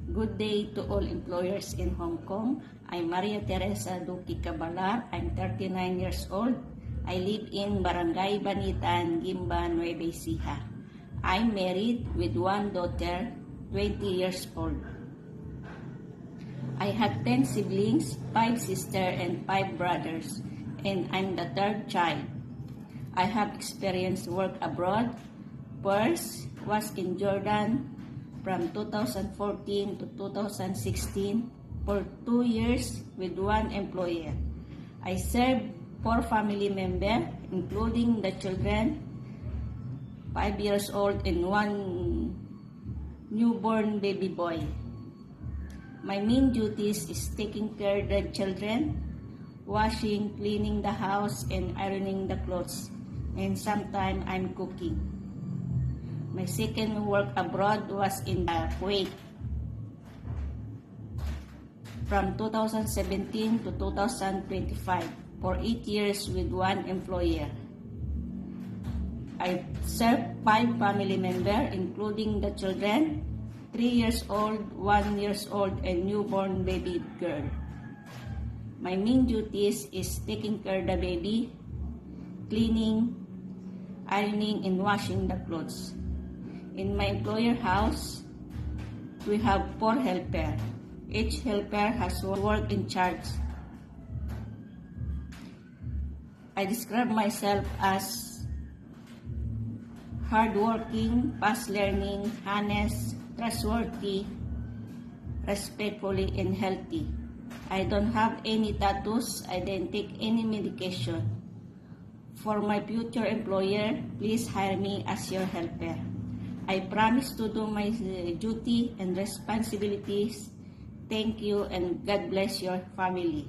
Good day to all employers in Hong Kong. I'm Maria Teresa Duque Cabalar. I'm 39 years old. I live in Barangay Banitan, Gimba, Nueva Ecija. I'm married with one daughter, 20 years old. I have 10 siblings, 5 sisters and 5 brothers, and I'm the third child. I have experienced work abroad. First was in Jordan from 2014 to 2016 for 2 years with one employer. I served 4 family members, including the children, 5 years old and 1 newborn baby boy. My main duties is taking care of the children, washing, cleaning the house, and ironing the clothes. And sometimes I'm cooking. My second work abroad was in Kuwait from 2017 to 2025 for 8 years with one employer. I served 5 family members, including the children, 3 years old, 1 year old, and newborn baby girl. My main duties is taking care of the baby, cleaning, ironing, and washing the clothes. In my employer house, we have 4 helpers. Each helper has work in charge. I describe myself as hardworking, fast learning, honest, trustworthy, respectfully, and healthy. I don't have any tattoos. I didn't take any medication. For my future employer, please hire me as your helper. I promise to do my duty and responsibilities. Thank you and God bless your family.